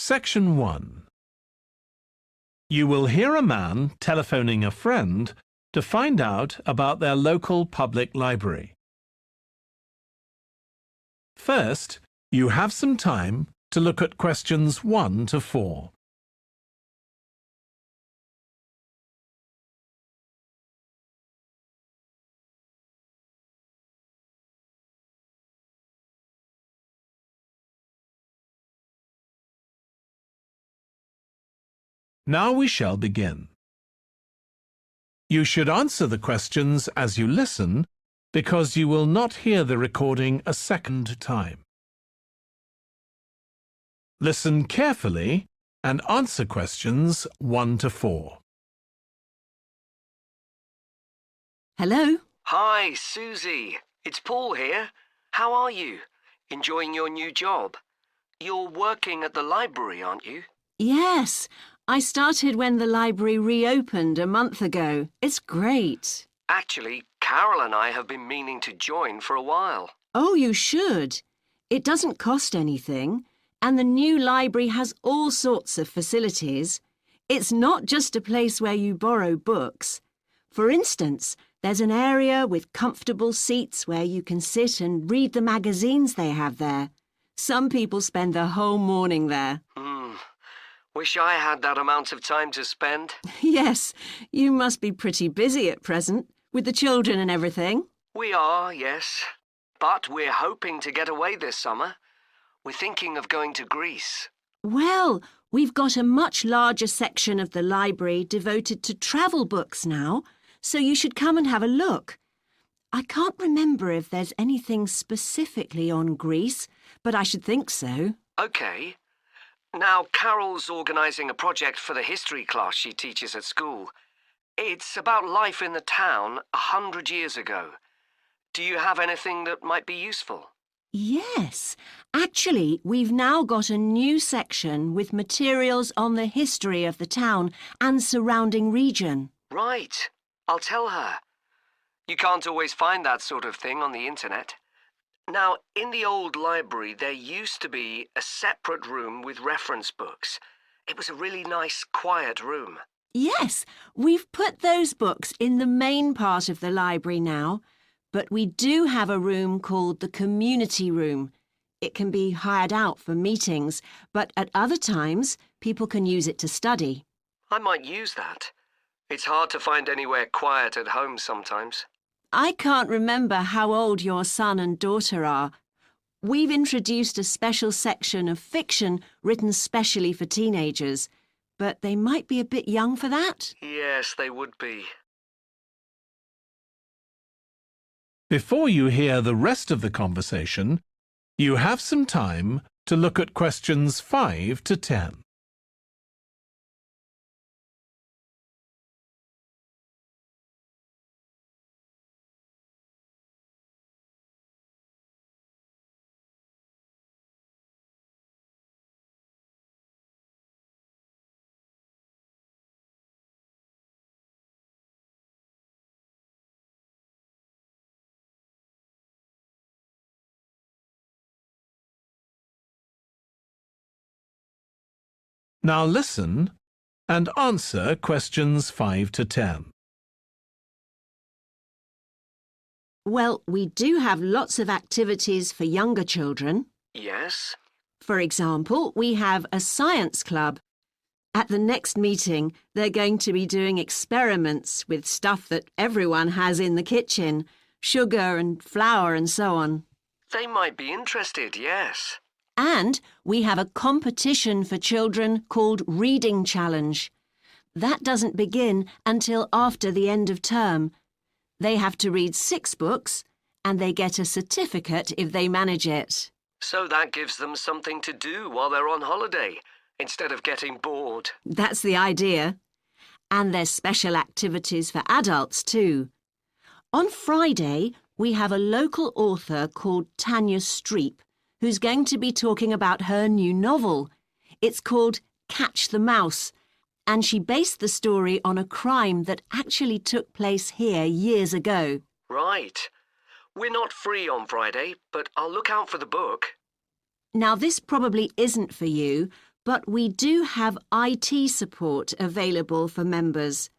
Section 1. You will hear a man telephoning a friend to find out about their local public library. First, you have some time to look at questions 1 to 4. Now we shall begin. You should answer the questions as you listen because you will not hear the recording a second time. Listen carefully and answer questions 1 to 4. Hello? Hi, Susie. It's Paul here. How are you? Enjoying your new job? You're working at the library, aren't you? Yes, I started when the library reopened a month ago. It's great. Actually, Carol and I have been meaning to join for a while. Oh, you should. It doesn't cost anything, and the new library has all sorts of facilities. It's not just a place where you borrow books. For instance, there's an area with comfortable seats where you can sit and read the magazines they have there. Some people spend the whole morning there. Wish I had that amount of time to spend. Yes, you must be pretty busy at present, with the children and everything. We are, yes. But we're hoping to get away this summer. We're thinking of going to Greece. Well, we've got a much larger section of the library devoted to travel books now, so you should come and have a look. I can't remember if there's anything specifically on Greece, but I should think so. OK. Now, Carol's organising a project for the history class she teaches at school. It's about life in the town 100 years ago. Do you have anything that might be useful? Yes. Actually, we've now got a new section with materials on the history of the town and surrounding region. Right. I'll tell her. You can't always find that sort of thing on the internet. Now, in the old library, there used to be a separate room with reference books. It was a really nice, quiet room. Yes, we've put those books in the main part of the library now, but we do have a room called the community room. It can be hired out for meetings, but at other times, people can use it to study. I might use that. It's hard to find anywhere quiet at home sometimes. I can't remember how old your son and daughter are. We've introduced a special section of fiction written specially for teenagers, but they might be a bit young for that. Yes, they would be. Before you hear the rest of the conversation, you have some time to look at questions 5 to 10. Now listen and answer questions 5 to 10. Well, we do have lots of activities for younger children. Yes? For example, we have a science club. At the next meeting, they're going to be doing experiments with stuff that everyone has in the kitchen, sugar and flour and so on. They might be interested, yes. And we have a competition for children called Reading Challenge. That doesn't begin until after the end of term. They have to read 6 books and they get a certificate if they manage it. So that gives them something to do while they're on holiday, instead of getting bored. That's the idea. And there's special activities for adults too. On Friday, we have a local author called Tanya Streep, who's going to be talking about her new novel. It's called Catch the Mouse, and she based the story on a crime that actually took place here years ago. Right. We're not free on Friday, but I'll look out for the book. Now, this probably isn't for you, but we do have IT support available for members.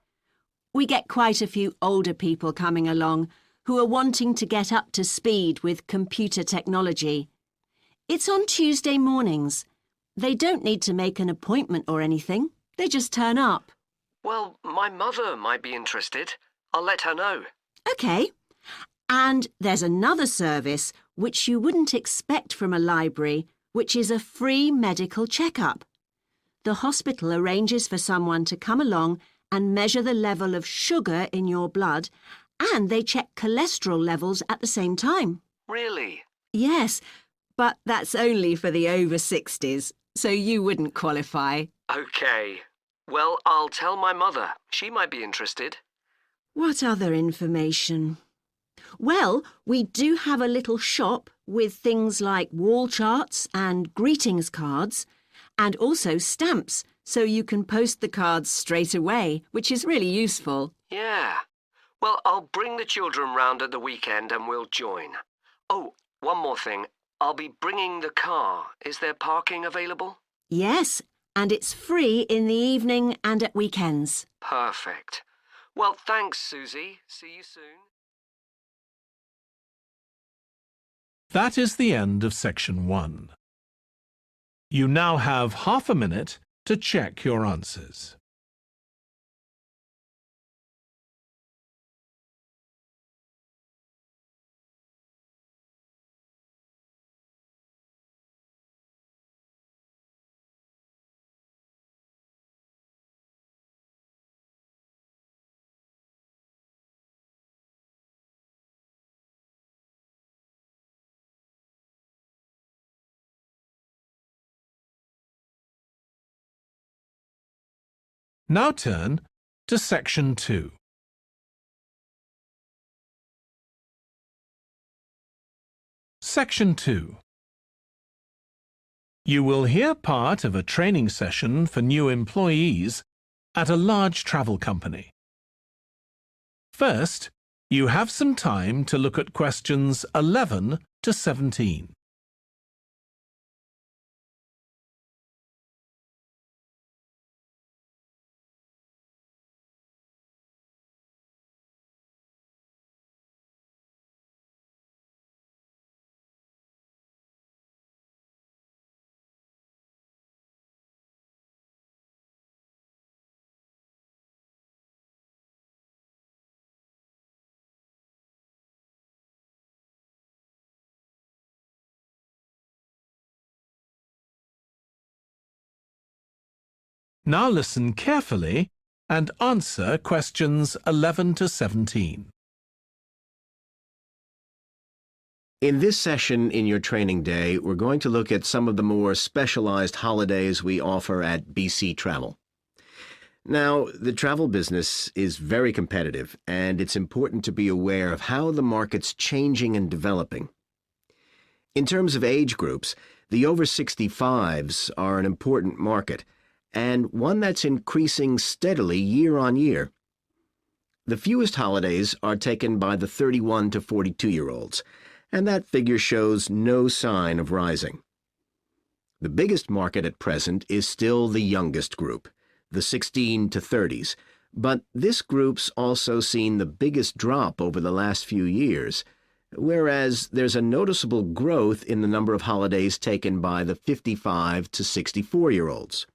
We get quite a few older people coming along who are wanting to get up to speed with computer technology. It's on Tuesday mornings. They don't need to make an appointment or anything. They just turn up. Well, my mother might be interested. I'll let her know. OK. And there's another service which you wouldn't expect from a library, which is a free medical checkup. The hospital arranges for someone to come along and measure the level of sugar in your blood, and they check cholesterol levels at the same time. Really? Yes, but that's only for the over 60s, so you wouldn't qualify. OK. Well, I'll tell my mother. She might be interested. What other information? Well, we do have a little shop with things like wall charts and greetings cards, and also stamps, so you can post the cards straight away, which is really useful. Yeah. Well, I'll bring the children round at the weekend and we'll join. Oh, one more thing. I'll be bringing the car. Is there parking available? Yes, and it's free in the evening and at weekends. Perfect. Well, thanks, Susie. See you soon. That is the end of section 1. You now have half a minute to check your answers. Now turn to section 2. Section 2. You will hear part of a training session for new employees at a large travel company. First, you have some time to look at questions 11 to 17. Now listen carefully and answer questions 11 to 17. In this session in your training day, we're going to look at some of the more specialized holidays we offer at BC Travel. Now, the travel business is very competitive, and it's important to be aware of how the market's changing and developing. In terms of age groups, the over 65s are an important market, and one that's increasing steadily year on year. The fewest holidays are taken by the 31 to 42-year-olds, and that figure shows no sign of rising. The biggest market at present is still the youngest group, the 16 to 30s, but this group's also seen the biggest drop over the last few years, whereas there's a noticeable growth in the number of holidays taken by the 55 to 64-year-olds.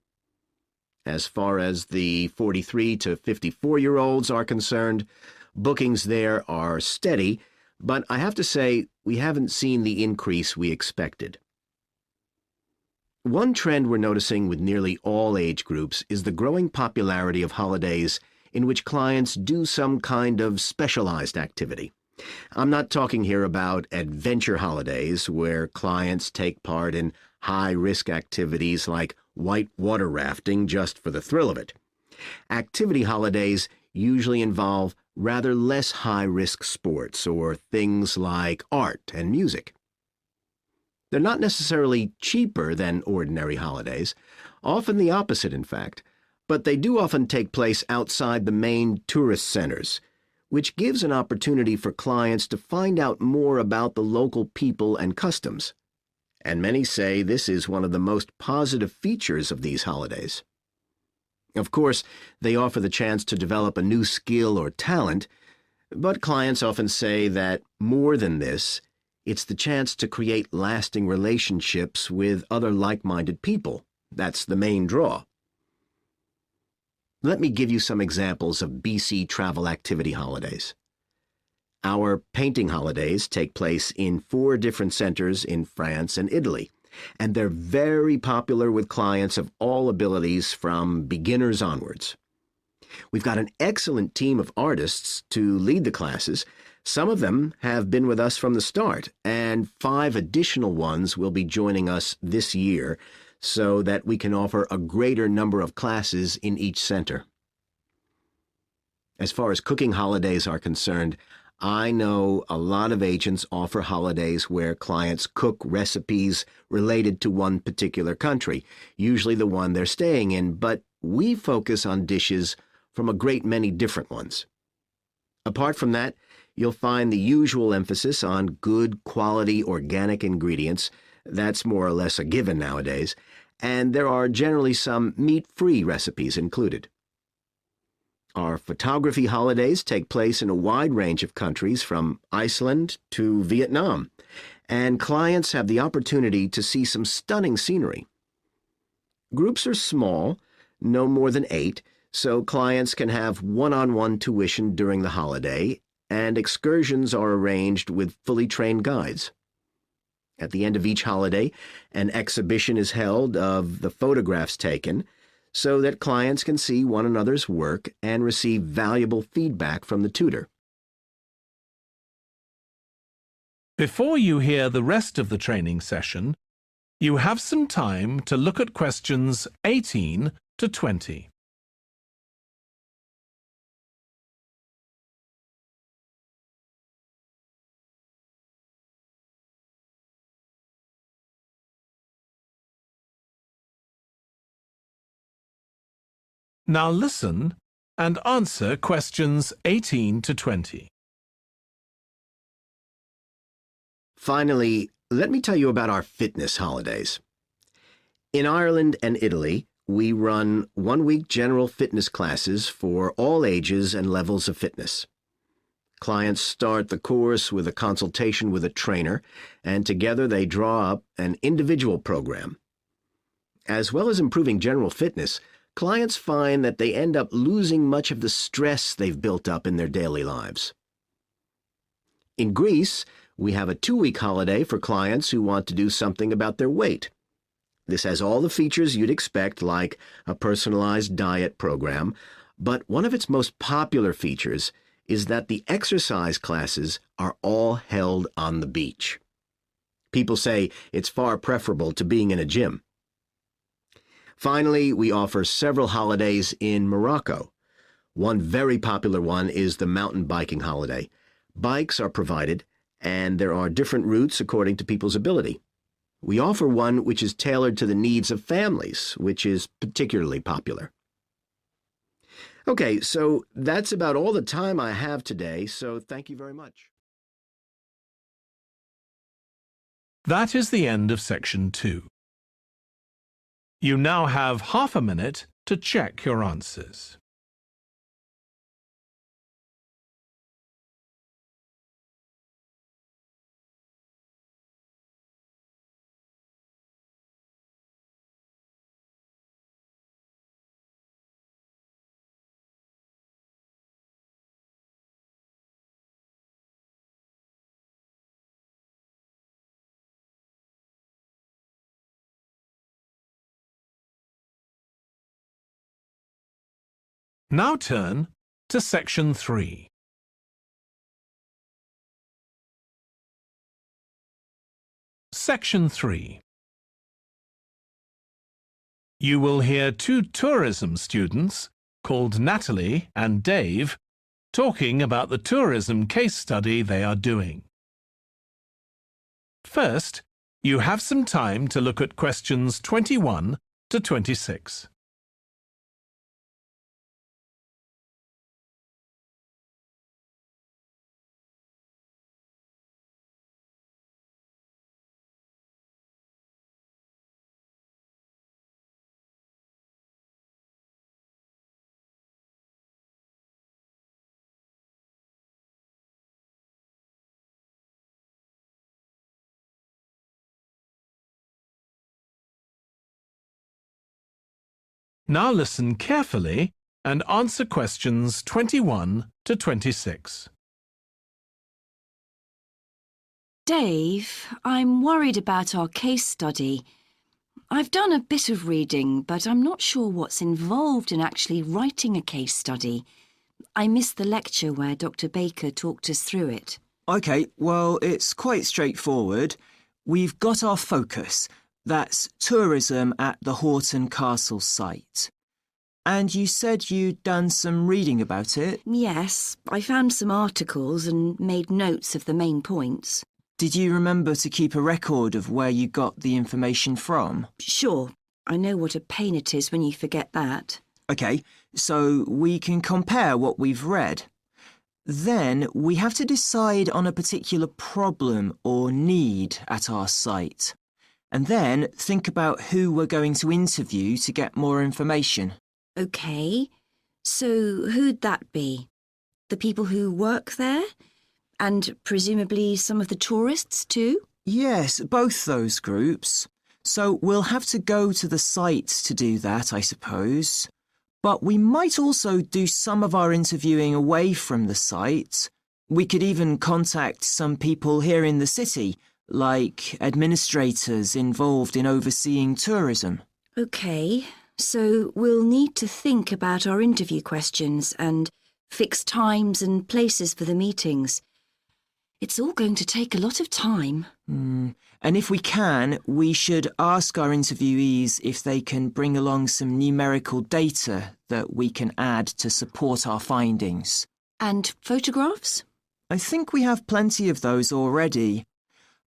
As far as the 43 to 54-year-olds are concerned, bookings there are steady, but I have to say we haven't seen the increase we expected. One trend we're noticing with nearly all age groups is the growing popularity of holidays in which clients do some kind of specialized activity. I'm not talking here about adventure holidays where clients take part in high-risk activities like white water rafting just for the thrill of it. Activity holidays usually involve rather less high-risk sports or things like art and music. They're not necessarily cheaper than ordinary holidays, often the opposite in fact, but they do often take place outside the main tourist centers, which gives an opportunity for clients to find out more about the local people and customs. and many say this is one of the most positive features of these holidays. Of course, they offer the chance to develop a new skill or talent, but clients often say that more than this, it's the chance to create lasting relationships with other like-minded people. That's the main draw. Let me give you some examples of BC travel activity holidays. Our painting holidays take place in 4 different centers in France and Italy, and they're very popular with clients of all abilities from beginners onwards. We've got an excellent team of artists to lead the classes. Some of them have been with us from the start, and 5 additional ones will be joining us this year so that we can offer a greater number of classes in each center. As far as cooking holidays are concerned, I know a lot of agents offer holidays where clients cook recipes related to one particular country, usually the one they're staying in, but we focus on dishes from a great many different ones. Apart from that, you'll find the usual emphasis on good quality organic ingredients. That's more or less a given nowadays, and there are generally some meat-free recipes included. Our photography holidays take place in a wide range of countries from Iceland to Vietnam, and clients have the opportunity to see some stunning scenery. Groups are small, no more than 8, so clients can have one-on-one tuition during the holiday, and excursions are arranged with fully trained guides. At the end of each holiday, an exhibition is held of the photographs taken, so that clients can see one another's work and receive valuable feedback from the tutor. Before you hear the rest of the training session, you have some time to look at questions 18 to 20. Now listen and answer questions 18 to 20. Finally, let me tell you about our fitness holidays. In Ireland and Italy, we run one-week general fitness classes for all ages and levels of fitness. Clients start the course with a consultation with a trainer, and together they draw up an individual program. As well as improving general fitness, clients find that they end up losing much of the stress they've built up in their daily lives. In Greece, we have a 2-week holiday for clients who want to do something about their weight. This has all the features you'd expect, like a personalized diet program, but one of its most popular features is that the exercise classes are all held on the beach. People say it's far preferable to being in a gym. Finally, we offer several holidays in Morocco. One very popular one is the mountain biking holiday. Bikes are provided, and there are different routes according to people's ability. We offer one which is tailored to the needs of families, which is particularly popular. Okay, so that's about all the time I have today, so thank you very much. That is the end of section 2. You now have half a minute to check your answers. Now turn to section 3. Section 3. You will hear 2 tourism students, called Natalie and Dave, talking about the tourism case study they are doing. First, you have some time to look at questions 21 to 26. Now listen carefully and answer questions 21 to 26. Dave, I'm worried about our case study. I've done a bit of reading, but I'm not sure what's involved in actually writing a case study. I missed the lecture where Dr. Baker talked us through it. OK, well, it's quite straightforward. We've got our focus. That's tourism at the Horton Castle site. And you said you'd done some reading about it? Yes, I found some articles and made notes of the main points. Did you remember to keep a record of where you got the information from? Sure, I know what a pain it is when you forget that. OK, so we can compare what we've read. Then we have to decide on a particular problem or need at our site. And then think about who we're going to interview to get more information. OK, so who'd that be? The people who work there? And presumably some of the tourists too? Yes, both those groups. So we'll have to go to the site to do that, I suppose. But we might also do some of our interviewing away from the site. We could even contact some people here in the city, like administrators involved in overseeing tourism. OK, so we'll need to think about our interview questions and fix times and places for the meetings. It's all going to take a lot of time. And if we can, we should ask our interviewees if they can bring along some numerical data that we can add to support our findings. And photographs? I think we have plenty of those already.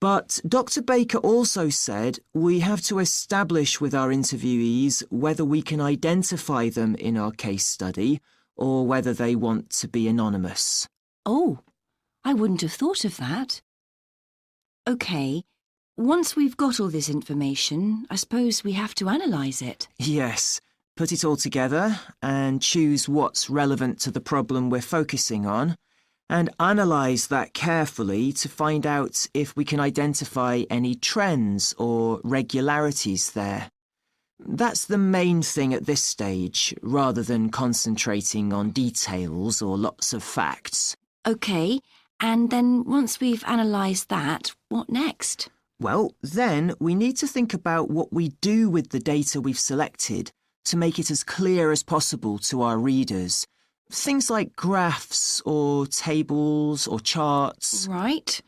But Dr. Baker also said we have to establish with our interviewees whether we can identify them in our case study or whether they want to be anonymous. Oh, I wouldn't have thought of that. OK, once we've got all this information, I suppose we have to analyse it. Yes, put it all together and choose what's relevant to the problem we're focusing on, and analyse that carefully to find out if we can identify any trends or regularities there. That's the main thing at this stage, rather than concentrating on details or lots of facts. OK, and then once we've analysed that, what next? Well, then we need to think about what we do with the data we've selected to make it as clear as possible to our readers. Things like graphs or tables or charts. Right.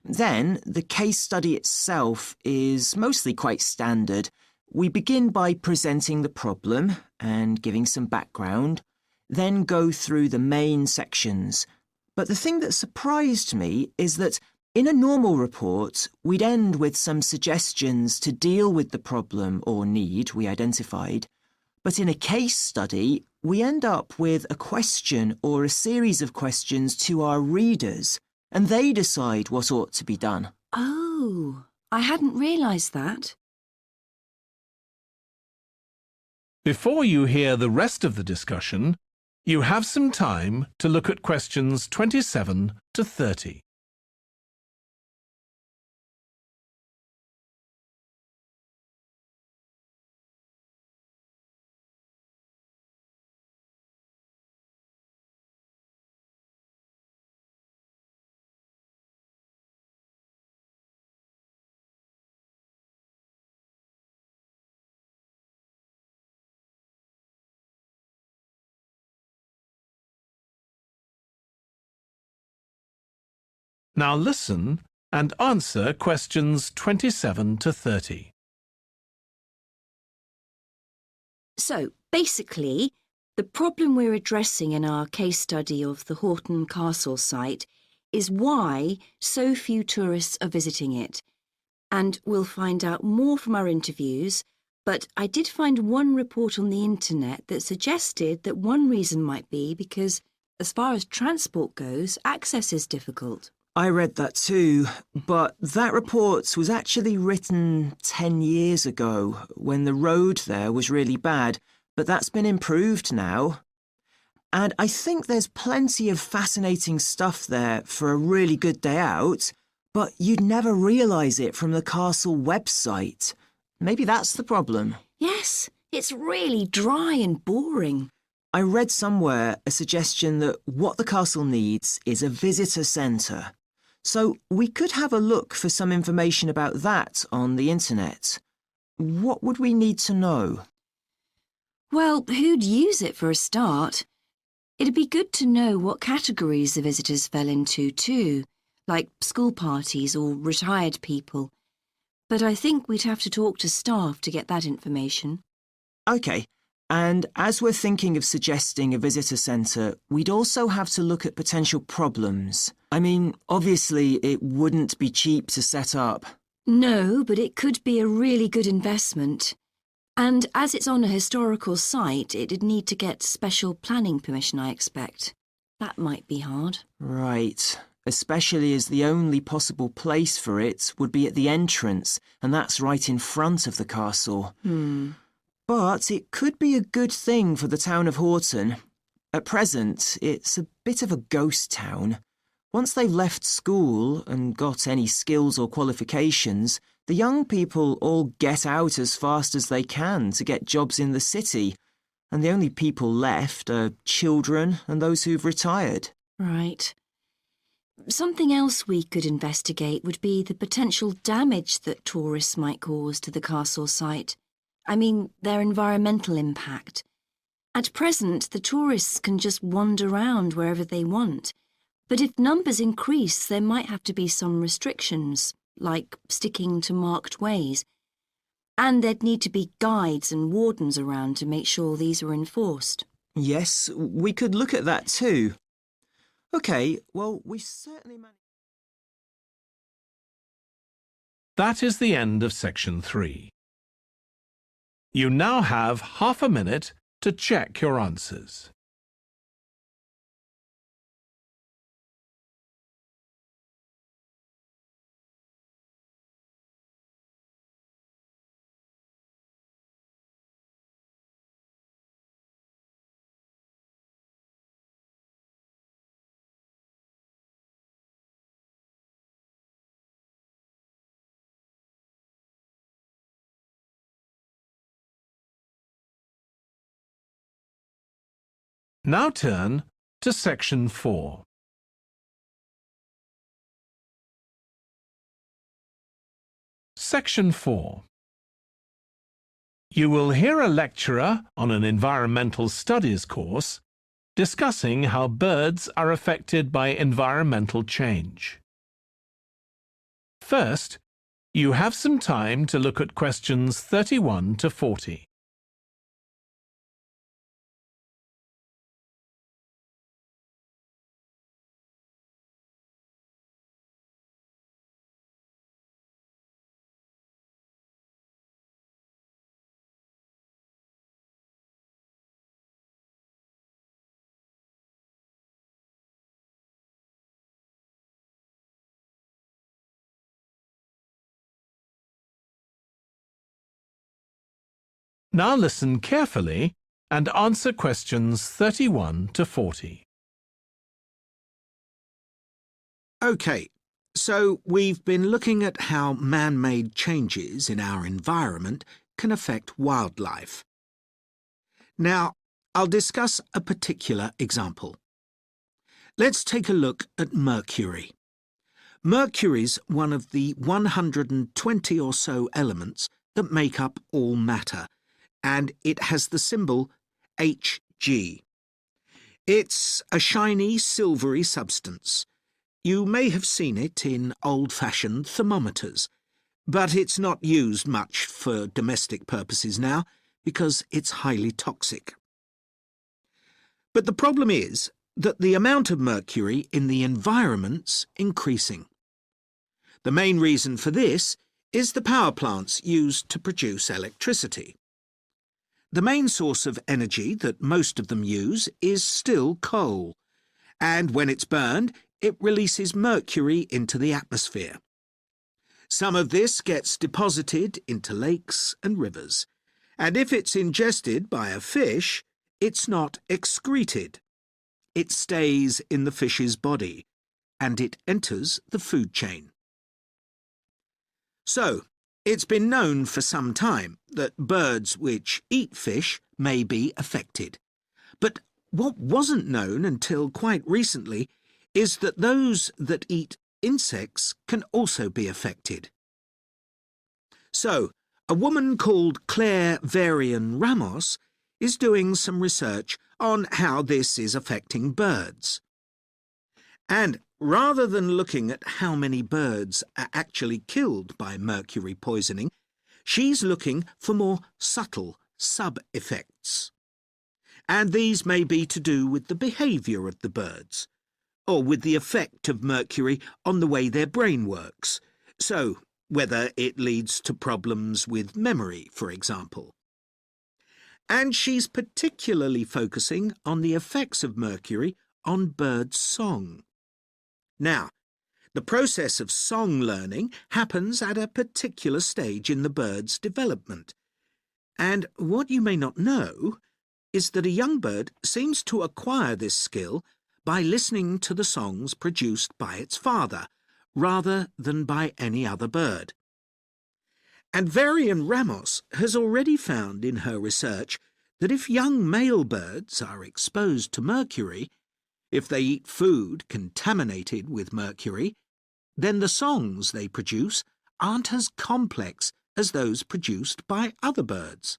Then the case study itself is mostly quite standard. We begin by presenting the problem and giving some background, then go through the main sections. But the thing that surprised me is that in a normal report, we'd end with some suggestions to deal with the problem or need we identified. But in a case study, we end up with a question or a series of questions to our readers, and they decide what ought to be done. Oh, I hadn't realised that. Before you hear the rest of the discussion, you have some time to look at questions 27 to 30. Now listen and answer questions 27 to 30. So, basically, the problem we're addressing in our case study of the Horton Castle site is why so few tourists are visiting it. And we'll find out more from our interviews, but I did find one report on the internet that suggested that one reason might be because, as far as transport goes, access is difficult. I read that too, but that report was actually written 10 years ago when the road there was really bad, but that's been improved now. And I think there's plenty of fascinating stuff there for a really good day out, but you'd never realise it from the castle website. Maybe that's the problem. Yes, It's really dry and boring. I read somewhere a suggestion that what the castle needs is a visitor centre. So we could have a look for some information about that on the internet. What would we need to know? Well, who'd use it for a start? It'd be good to know what categories the visitors fell into too, like school parties or retired people. But I think we'd have to talk to staff to get that information. OK, and as we're thinking of suggesting a visitor centre, we'd also have to look at potential problems. I mean, obviously it wouldn't be cheap to set up. No, but it could be a really good investment. And as it's on a historical site, it'd need to get special planning permission, I expect. That might be hard. Right, especially as the only possible place for it would be at the entrance, and that's right in front of the castle. But it could be a good thing for the town of Horton. At present, it's a bit of a ghost town. Once they've left school and got any skills or qualifications, the young people all get out as fast as they can to get jobs in the city, and the only people left are children and those who've retired. Right. Something else we could investigate would be the potential damage that tourists might cause to the castle site. I mean, their environmental impact. At present, the tourists can just wander around wherever they want. But if numbers increase, there might have to be some restrictions, like sticking to marked ways. And there'd need to be guides and wardens around to make sure these were enforced. Yes, we could look at that too. OK, well, we certainly managed... That is the end of section 3. You now have half a minute to check your answers. Now turn to section 4. Section 4. You will hear a lecturer on an environmental studies course discussing how birds are affected by environmental change. First, you have some time to look at questions 31 to 40. Now listen carefully and answer questions 31 to 40. OK, so we've been looking at how man-made changes in our environment can affect wildlife. Now, I'll discuss a particular example. Let's take a look at mercury. Mercury's one of the 120 or so elements that make up all matter, and it has the symbol Hg. It's a shiny, silvery substance. You may have seen it in old-fashioned thermometers, but it's not used much for domestic purposes now because it's highly toxic. But the problem is that the amount of mercury in the environment's increasing. The main reason for this is the power plants used to produce electricity. The main source of energy that most of them use is still coal, and when it's burned, it releases mercury into the atmosphere. Some of this gets deposited into lakes and rivers, and if it's ingested by a fish, it's not excreted. It stays in the fish's body, and it enters the food chain. So, It's been known for some time that birds which eat fish may be affected. But what wasn't known until quite recently is that those that eat insects can also be affected. So, a woman called Claire Varian Ramos is doing some research on how this is affecting birds. And rather than looking at how many birds are actually killed by mercury poisoning, she's looking for more subtle sub-effects. And these may be to do with the behaviour of the birds, or with the effect of mercury on the way their brain works, so whether it leads to problems with memory, for example. And she's particularly focusing on the effects of mercury on bird song. Now, the process of song learning happens at a particular stage in the bird's development. And what you may not know is that a young bird seems to acquire this skill by listening to the songs produced by its father, rather than by any other bird. And Varian Ramos has already found in her research that if young male birds are exposed to mercury, if they eat food contaminated with mercury, then the songs they produce aren't as complex as those produced by other birds.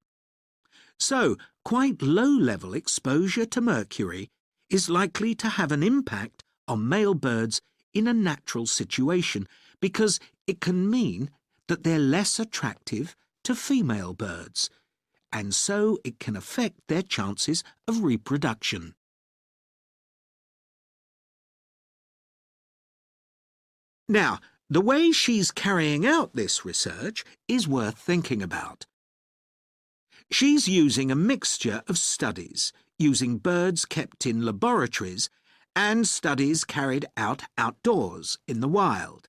So, quite low-level exposure to mercury is likely to have an impact on male birds in a natural situation because it can mean that they're less attractive to female birds, and so it can affect their chances of reproduction. Now, the way she's carrying out this research is worth thinking about. She's using a mixture of studies, using birds kept in laboratories and studies carried out outdoors in the wild.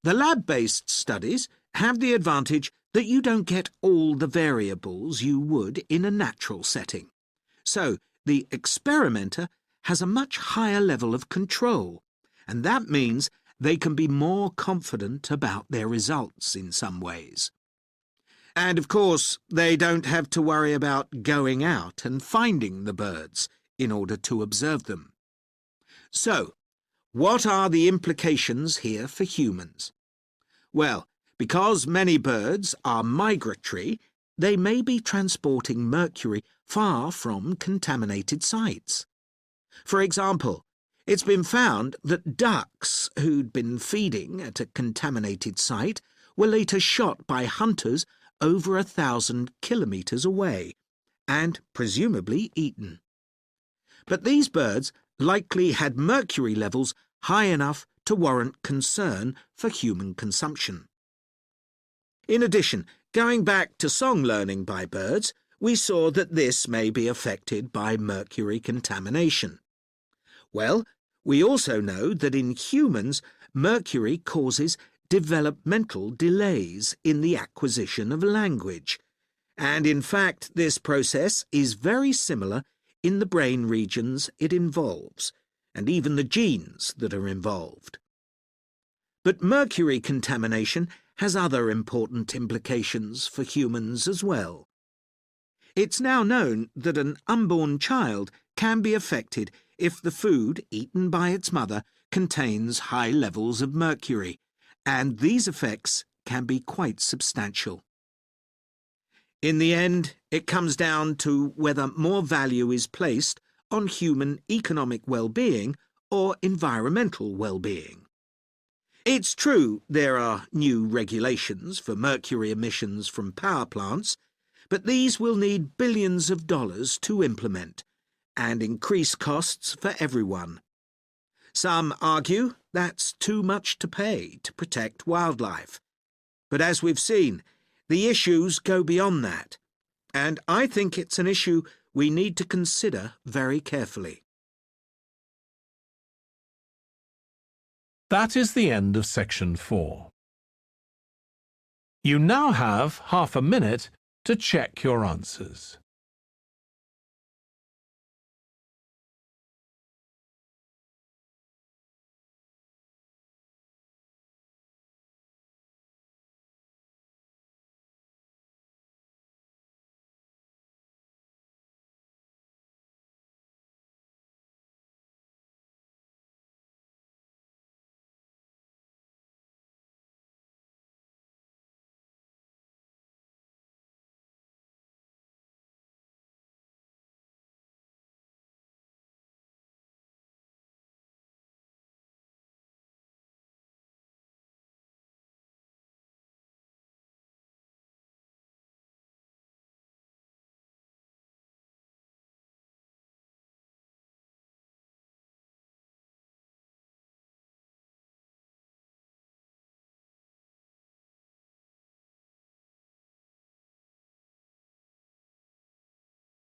The lab-based studies have the advantage that you don't get all the variables you would in a natural setting. So, the experimenter has a much higher level of control, and that means they can be more confident about their results in some ways. And, of course, they don't have to worry about going out and finding the birds in order to observe them. So, what are the implications here for humans? Well, because many birds are migratory, they may be transporting mercury far from contaminated sites. For example, it's been found that ducks who'd been feeding at a contaminated site were later shot by hunters over 1,000 kilometres away, and presumably eaten. But these birds likely had mercury levels high enough to warrant concern for human consumption. In addition, going back to song learning by birds, we saw that this may be affected by mercury contamination. Well, we also know that in humans, mercury causes developmental delays in the acquisition of language. And in fact, this process is very similar in the brain regions it involves, and even the genes that are involved. But mercury contamination has other important implications for humans as well. It's now known that an unborn child can be affected if the food eaten by its mother contains high levels of mercury, and these effects can be quite substantial. In the end, it comes down to whether more value is placed on human economic well-being or environmental well-being. It's true there are new regulations for mercury emissions from power plants, but these will need billions of dollars to implement and increase costs for everyone. Some argue that's too much to pay to protect wildlife. But as we've seen, the issues go beyond that, and I think it's an issue we need to consider very carefully. That is the end of section 4. You now have half a minute to check your answers.